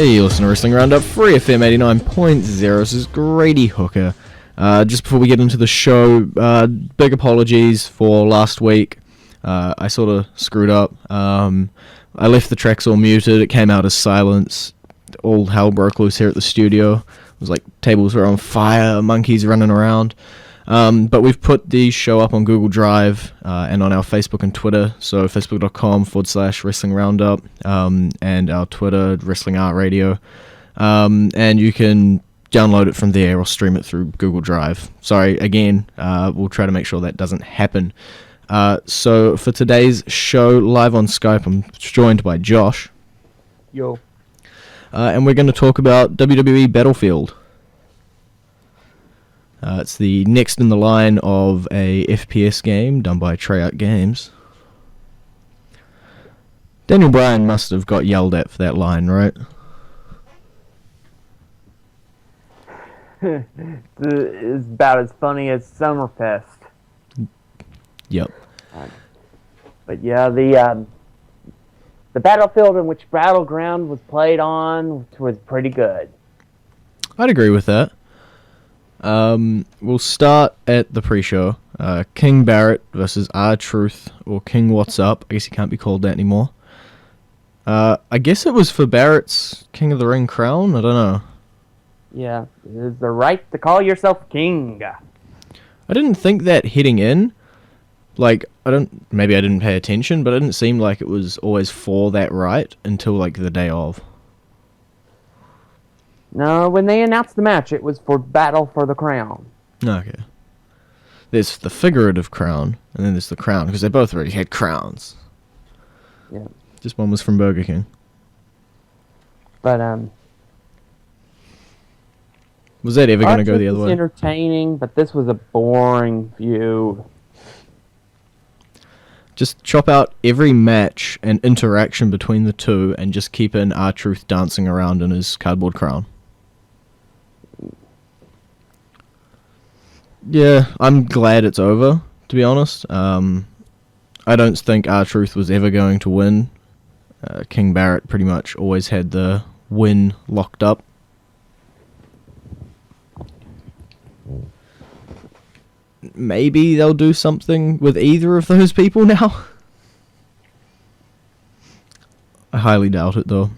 Hey, you listen to Wrestling Roundup, FreeFM 89.0. This is Grady Hooker. Just before we get into the show, big apologies for last week. I sort of screwed up. I left the tracks all muted. It came out as silence. All hell broke loose here at the studio. It was like tables were on fire, monkeys running around. But we've put the show up on Google Drive and on our Facebook and Twitter. So facebook.com/Wrestling Roundup and our Twitter, Wrestling Art Radio. And you can download it from there or stream it through Google Drive. Sorry, again, we'll try to make sure that doesn't happen. So for today's show, live on Skype, I'm joined by Josh. Yo. And we're going to talk about WWE Battlefield. It's the next in the line of a FPS game done by Treyarch Games. Daniel Bryan must have got yelled at for that line, right? It's about as funny as Summerfest. Yep. But yeah, the battlefield in which Battleground was played on was pretty good. I'd agree with that. We'll start at the pre-show. King Barrett versus R-Truth, or King What's Up. I guess he can't be called that anymore. I guess it was for Barrett's King of the Ring crown? I don't know. Yeah, it is the right to call yourself king. I didn't think that heading in. Like, maybe I didn't pay attention, but it didn't seem like it was always for that right until, like, the day of. No, when they announced the match, it was for Battle for the Crown. Okay. There's the figurative crown, and then there's the crown, because they both already had crowns. Yeah. Just one was from Burger King. But, Was that ever going to go the other was way? Entertaining, but this was a boring feud. Just chop out every match and interaction between the two, and just keep in R-Truth dancing around in his cardboard crown. Yeah, I'm glad it's over, to be honest. I don't think R-Truth was ever going to win. King Barrett pretty much always had the win locked up. Maybe they'll do something with either of those people now. I highly doubt it, though.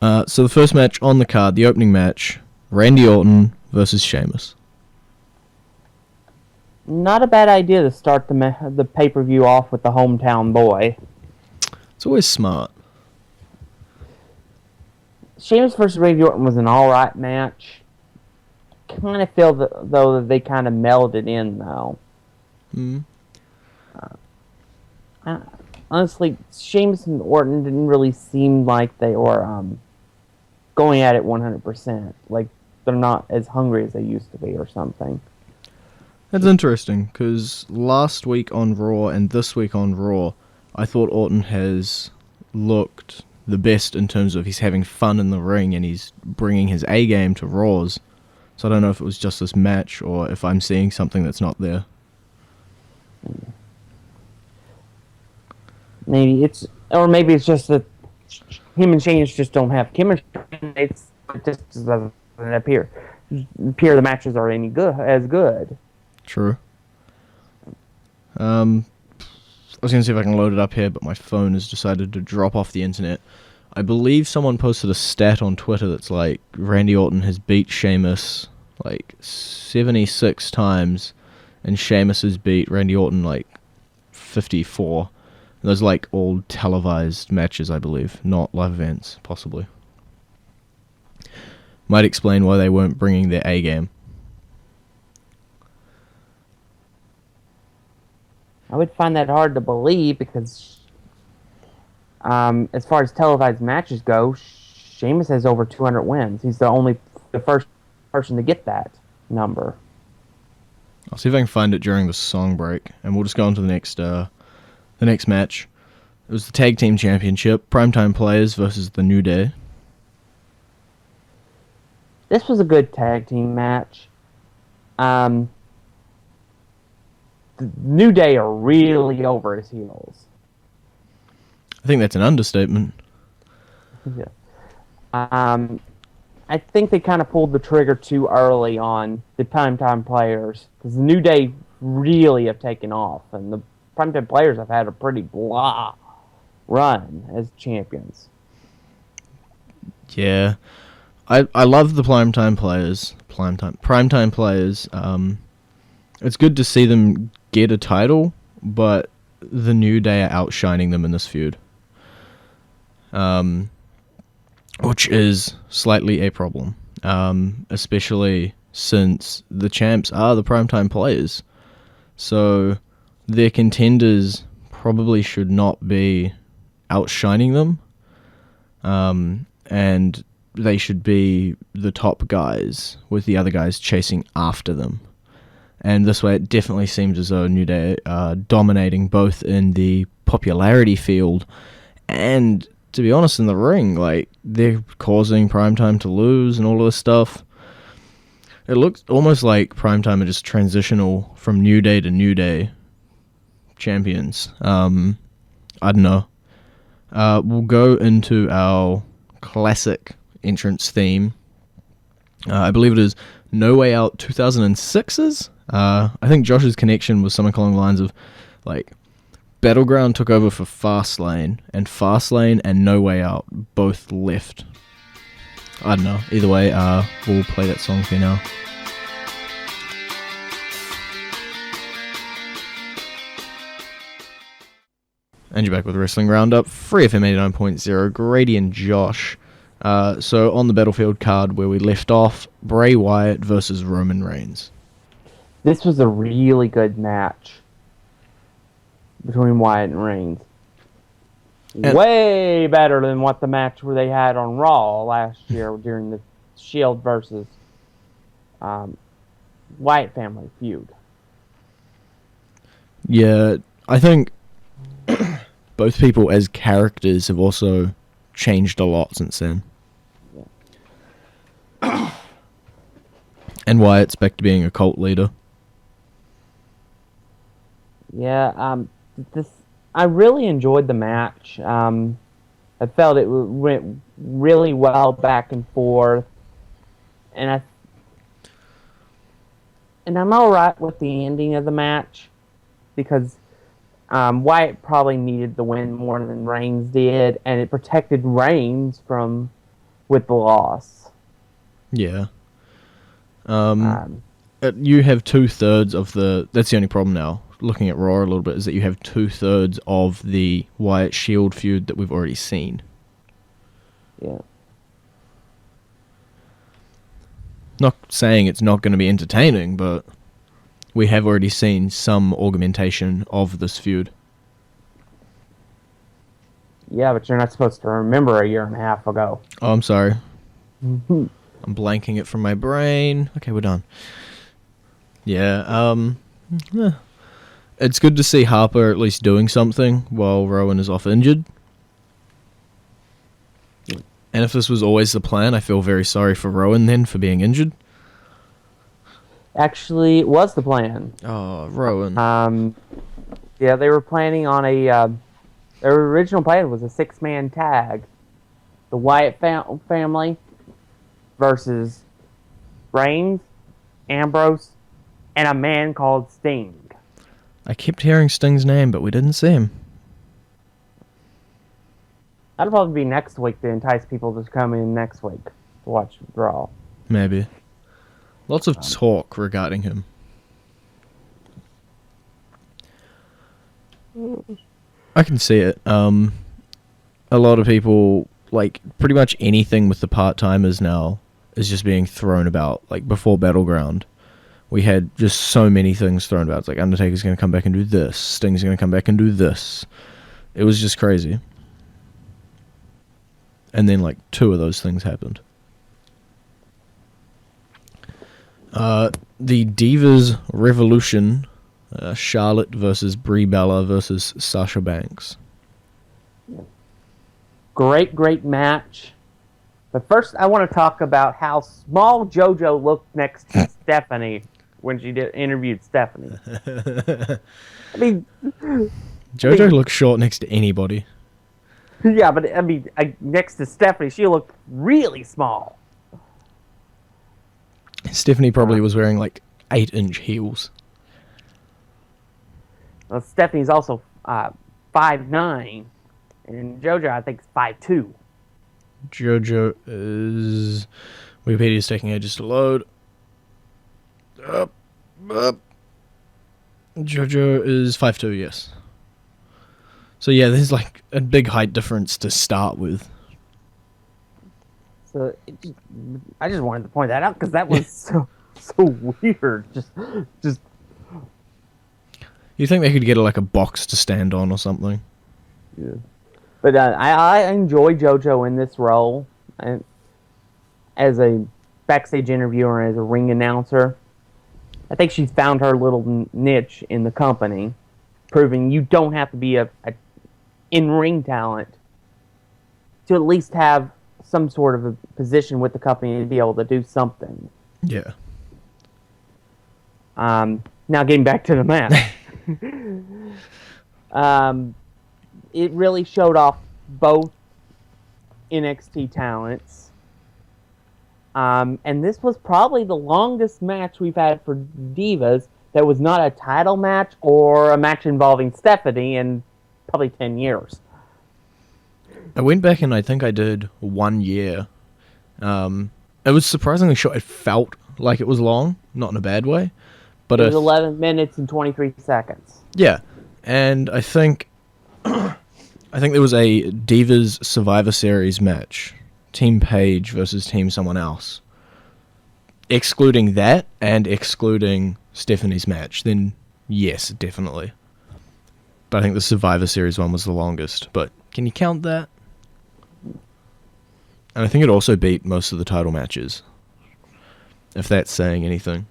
So the first match on the card, the opening match, Randy Orton versus Sheamus. Not a bad idea to start the pay-per-view off with the hometown boy. It's always smart. Sheamus versus Randy Orton was an alright match. Kind of feel though that they kind of melded in, though. Honestly, Sheamus and Orton didn't really seem like they were going at it 100%. Like, they're not as hungry as they used to be or something. That's interesting, because last week on Raw and this week on Raw, I thought Orton has looked the best in terms of he's having fun in the ring and he's bringing his A game to Raws. So I don't know if it was just this match or if I'm seeing something that's not there. Maybe it's just that him and Sheamus just don't have chemistry. It just doesn't appear the matches are any good. True. I was going to see if I can load it up here, but my phone has decided to drop off the internet. I believe someone posted a stat on Twitter that's like Randy Orton has beat Sheamus like 76 times, and Sheamus has beat Randy Orton like 54. And those are like all televised matches, I believe, not live events, possibly. Might explain why they weren't bringing their A game. I would find that hard to believe because, as far as televised matches go, Sheamus has over 200 wins. He's the first person to get that number. I'll see if I can find it during the song break, and we'll just go on to the next match. It was the Tag Team Championship, Primetime Players versus The New Day. This was a good tag team match. The New Day are really over his heels. I think that's an understatement. Yeah. I think they kind of pulled the trigger too early on the primetime players because the New Day really have taken off, and the primetime players have had a pretty blah run as champions. Yeah, I love the primetime players. Primetime players. It's good to see them get a title, but the New Day are outshining them in this feud. Which is slightly a problem, especially since the champs are the primetime players. So their contenders probably should not be outshining them, and they should be the top guys with the other guys chasing after them. And this way it definitely seems as though New Day are dominating both in the popularity field and, to be honest, in the ring. Like, they're causing Primetime to lose and all of this stuff. It looks almost like Primetime are just transitional from New Day to New Day champions. I don't know. We'll go into our classic entrance theme. I believe it is No Way Out 2006's. I think Josh's connection was something along the lines of, like, Battleground took over for Fastlane, and Fastlane and No Way Out both left. I don't know. Either way, we'll play that song for you now. And you're back with Wrestling Roundup, FreeFM 89.0, Grady and Josh. So on the Battlefield card where we left off, Bray Wyatt versus Roman Reigns. This was a really good match between Wyatt and Reigns. Way better than what the match where they had on Raw last year during the Shield versus Wyatt family feud. Yeah, I think both people as characters have also changed a lot since then. Yeah. And Wyatt's back to being a cult leader. Yeah, I really enjoyed the match. I felt it went really well back and forth, and I'm all right with the ending of the match because Wyatt probably needed the win more than Reigns did, and it protected Reigns with the loss. Yeah. You have 2/3 of the. That's the only problem now. Looking at Raw a little bit, is that you have 2/3 of the Wyatt Shield feud that we've already seen. Yeah. Not saying it's not going to be entertaining, but we have already seen some augmentation of this feud. Yeah, but you're not supposed to remember a year and a half ago. Oh, I'm sorry. I'm blanking it from my brain. Okay, we're done. Yeah, it's good to see Harper at least doing something while Rowan is off injured. And if this was always the plan, I feel very sorry for Rowan then for being injured. Actually, it was the plan. Oh, Rowan. Yeah, they were planning on their original plan was a 6-man tag. The Wyatt family versus Reigns, Ambrose, and a man called Sting. I kept hearing Sting's name, but we didn't see him. That'll probably be next week to entice people to come in next week to watch Raw. Maybe. Lots of talk regarding him. I can see it. A lot of people, like, pretty much anything with the part-timers now is just being thrown about. Like, before Battleground, we had just so many things thrown about. It's like, Undertaker's going to come back and do this. Sting's going to come back and do this. It was just crazy. And then, like, 2 of those things happened. The Divas Revolution, Charlotte versus Brie Bella versus Sasha Banks. Great match. But first, I want to talk about how small JoJo looked next to Stephanie when she interviewed Stephanie. JoJo looks short next to anybody. Yeah, but I mean, next to Stephanie, she looked really small. Stephanie probably was wearing like 8-inch heels. Well, Stephanie's also 5'9", and JoJo, I think, is 5'2". JoJo is... Wikipedia's taking ages to load. Up. JoJo is 5'2", yes. So yeah, there's like a big height difference to start with. So I just wanted to point that out because that was so weird. Just. You think they could get like a box to stand on or something? Yeah. But I enjoy JoJo in this role, and as a backstage interviewer and as a ring announcer. I think she's found her little niche in the company, proving you don't have to be a in-ring talent to at least have some sort of a position with the company to be able to do something. Yeah. Now getting back to the match. It really showed off both NXT talents. And this was probably the longest match we've had for Divas that was not a title match or a match involving Stephanie in probably 10 years. I went back and I think I did 1 year. It was surprisingly short. It felt like it was long, not in a bad way. But it was 11 minutes and 23 seconds. Yeah, and I think there was a Divas Survivor Series match, Team Paige versus Team someone else. Excluding that and excluding Stephanie's match, then yes, definitely. But I think the Survivor Series one was the longest. But can you count that? And I think it also beat most of the title matches, if that's saying anything.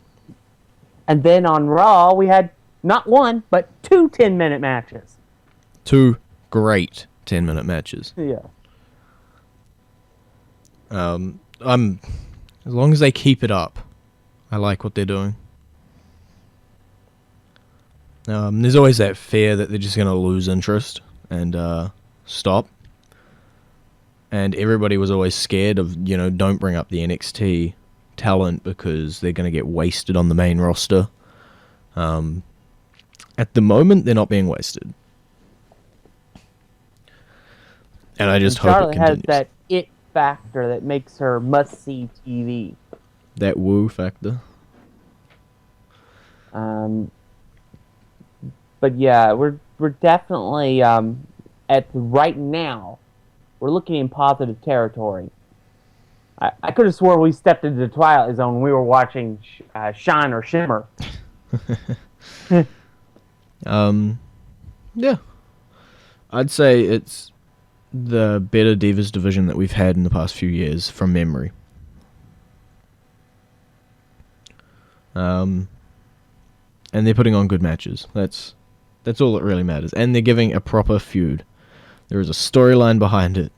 And then on Raw, we had not one, but 2 10-minute matches. 2 great 10-minute matches. Yeah. As long as they keep it up, I like what they're doing. There's always that fear that they're just going to lose interest and stop. And everybody was always scared of, don't bring up the NXT talent because they're going to get wasted on the main roster. At the moment, they're not being wasted. And I just hope Charlotte it continues. has that it factor that makes her must-see TV. That woo factor. But yeah, we're definitely right now, we're looking in positive territory. I could have swore we stepped into the Twilight Zone when we were watching Shine or Shimmer. Yeah. I'd say it's the better Divas division that we've had in the past few years from memory. And they're putting on good matches. That's all that really matters. And they're giving a proper feud. There is a storyline behind it.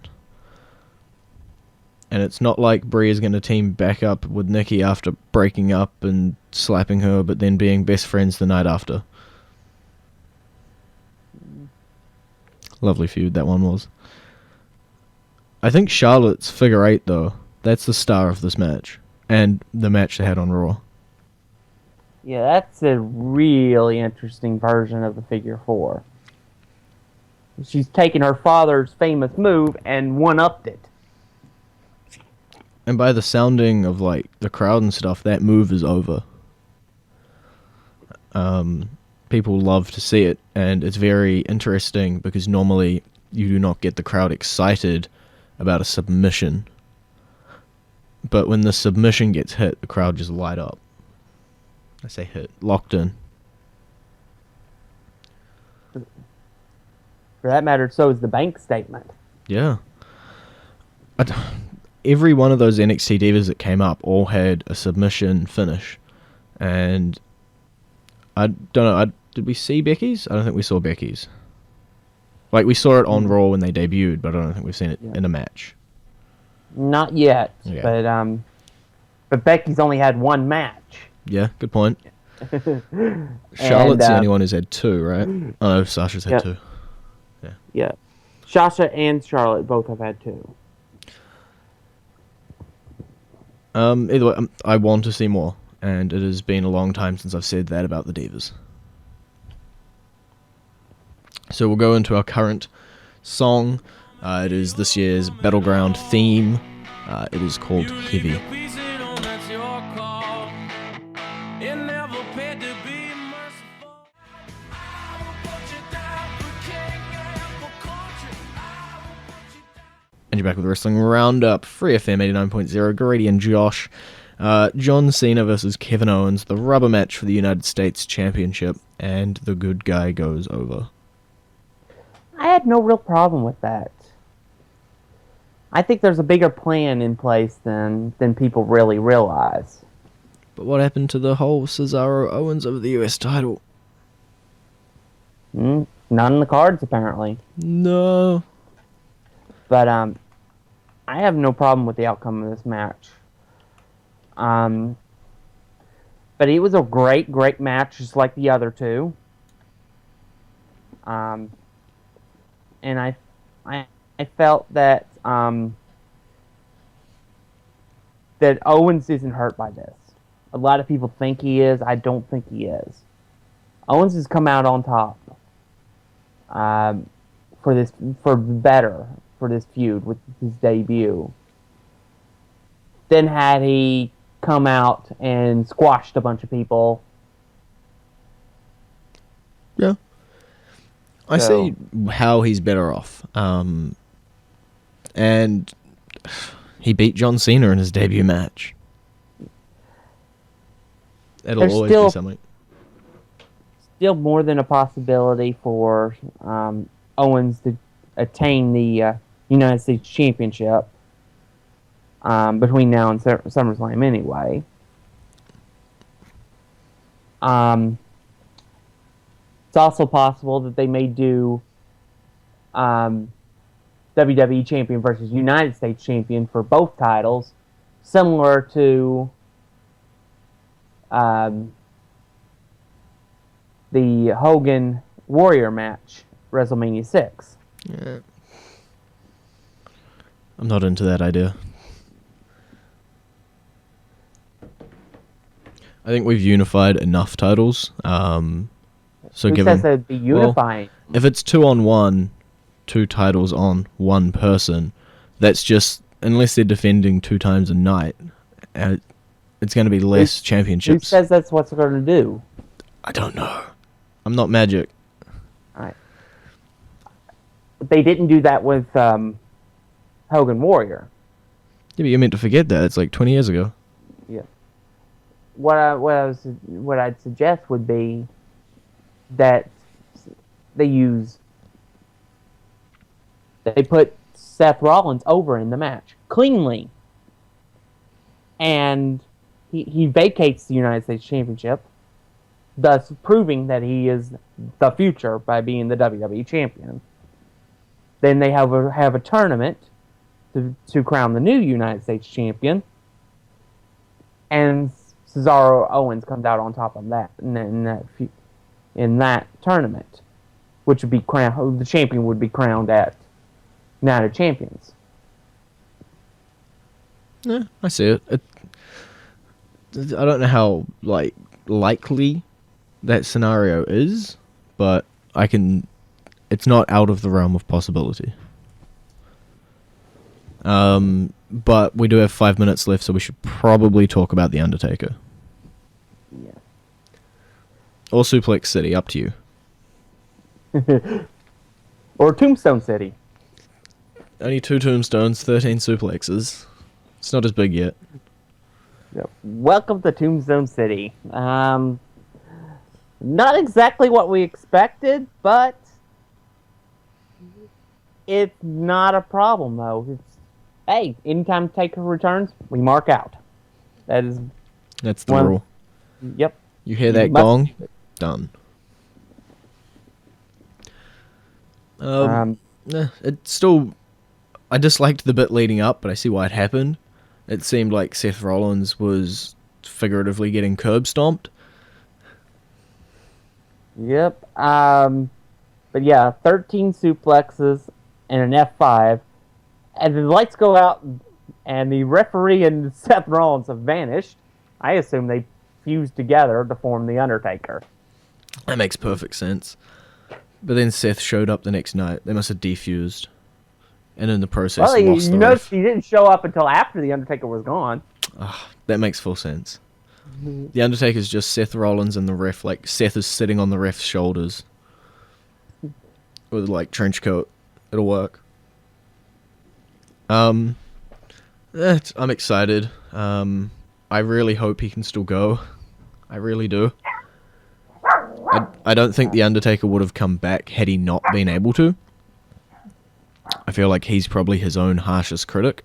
And it's not like Brie is going to team back up with Nikki after breaking up and slapping her, but then being best friends the night after. Lovely feud that one was. I think Charlotte's figure 8, though, that's the star of this match. And the match they had on Raw. Yeah, that's a really interesting version of the figure 4. She's taken her father's famous move and one-upped it. And by the sounding of, the crowd and stuff, that move is over. People love to see it, and it's very interesting because normally you do not get the crowd excited about a submission. But when the submission gets hit, the crowd just light up. I say hit. Locked in. For that matter, so is the bank statement. Yeah. Every one of those NXT Divas that came up all had a submission finish. And I don't know, did we see Becky's? I don't think we saw Becky's. We saw it on Raw when they debuted, but I don't think we've seen it in a match. Not yet, yeah. But Becky's only had 1 match. Yeah, good point. Charlotte's the only one who's had 2, right? Oh, no, Sasha's had 2. Yeah. Sasha and Charlotte both have had 2. Either way, I want to see more, and it has been a long time since I've said that about the Divas. So we'll go into our current song. It is this year's Battleground theme. It is called Heavy. And you're back with Wrestling Roundup, FreeFM 89.0, Grady and Josh. John Cena versus Kevin Owens, the rubber match for the United States Championship, and the good guy goes over. I had no real problem with that. I think there's a bigger plan in place than people really realize. But what happened to the whole Cesaro Owens over the US title? Not in the cards, apparently. No. But I have no problem with the outcome of this match. But it was a great match, just like the other 2. And I felt that that Owens isn't hurt by this. A lot of people think he is. I don't think he is. Owens has come out on top for this feud with his debut. Then had he come out and squashed a bunch of people. Yeah. I see how he's better off. And he beat John Cena in his debut match. It'll always be something. Still more than a possibility for Owens to attain the United States Championship between now and SummerSlam anyway. It's also possible that they may do WWE Champion versus United States Champion for both titles, similar to the Hogan Warrior match, WrestleMania 6. Yeah. I'm not into that idea. I think we've unified enough titles. Who says that'd be unifying? Well, if it's 2-on-1, 2 titles on one person, that's just, unless they're defending 2 times a night, it's going to be less championships. Who says that's what's going to do? I don't know. I'm not Magic. Alright. They didn't do that with Hogan Warrior. Yeah, but you're meant to forget that. It's like 20 years ago. Yeah. What I'd suggest would be that they put Seth Rollins over in the match cleanly, and he vacates the United States Championship, thus proving that he is the future by being the WWE Champion. Then they have a tournament to crown the new United States Champion, and Cesaro Owens comes out on top of that in that tournament, which would be crowned. The champion would be crowned at Night of Champions. Yeah, I see it. I don't know how likely that scenario is, but it's not out of the realm of possibility. But we do have 5 minutes left, so we should probably talk about The Undertaker. Yeah. Or Suplex City, up to you. Or Tombstone City. Only 2 tombstones, 13 suplexes. It's not as big yet. Yep. Welcome to Tombstone City. Not exactly what we expected, but it's not a problem, though. Hey, anytime Taker returns, we mark out. That's the rule. Yep. You hear that gong? Done. It's still... I disliked the bit leading up, but I see why it happened. It seemed like Seth Rollins was figuratively getting curb stomped. Yep. But yeah, 13 suplexes and an F5, and the lights go out, and the referee and Seth Rollins have vanished. I assume they fused together to form the Undertaker. That makes perfect sense. But then Seth showed up the next night. They must have defused. And in the process, Well, lost you the notice ref. he didn't show up until after the Undertaker was gone. That makes full sense. The Undertaker's just Seth Rollins and the ref. Like, Seth is sitting on the ref's shoulders. With, like, trench coat. It'll work. I'm excited. I really hope he can still go. I really do. I don't think The Undertaker would have come back had he not been able to. I feel like he's probably his own harshest critic.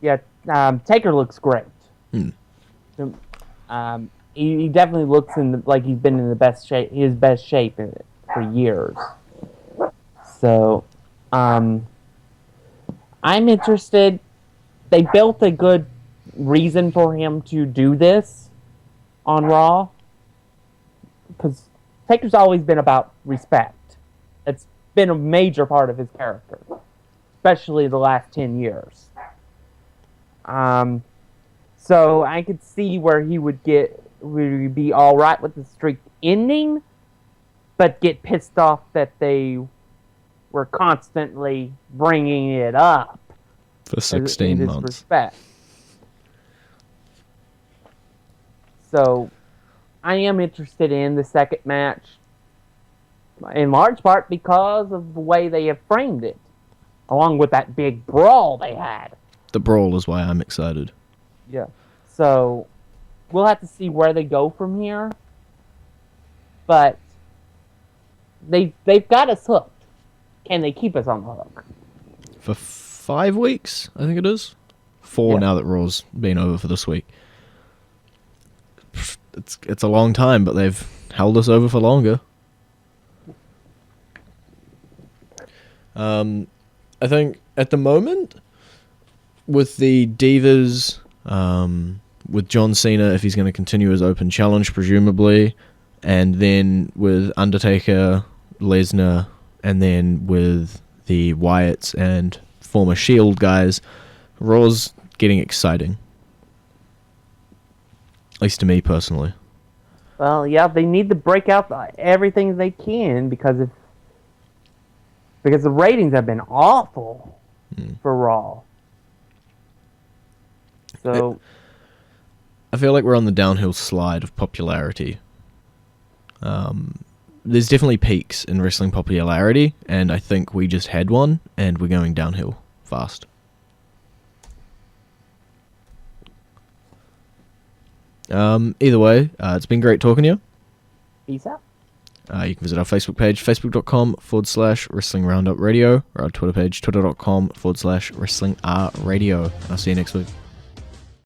Yeah, Taker looks great. He definitely looks like he's been in his best shape for years. So, I'm interested. They built a good reason for him to do this on Raw, because Taker's always been about respect. It's been a major part of his character, especially the last 10 years. So I could see where he would be all right with the streak ending, but get pissed off that they were constantly bringing it up For 16 months. Respect. So, I am interested in the second match, in large part because of the way they have framed it, along with that big brawl they had. The brawl is why I'm excited. Yeah. So, we'll have to see where they go from here. But they've got us hooked. Can they keep us on the hook? For 5 weeks, I think it is. 4 now that Raw's been over for this week. It's a long time, but they've held us over for longer. I think at the moment, with the Divas, with John Cena, if he's going to continue his open challenge, presumably, and then with Undertaker, Lesnar, and then with the Wyatts and former Shield guys, Raw's getting exciting. At least to me personally. Well, yeah, they need to break out everything they can because the ratings have been awful for Raw. So I feel like we're on the downhill slide of popularity. There's definitely peaks in wrestling popularity, and I think we just had one, and we're going downhill fast. Either way, it's been great talking to you. peace out. You can visit our Facebook page, facebook.com/Wrestling Roundup Radio, or our Twitter page, twitter.com/Wrestling R Radio. I'll see you next week.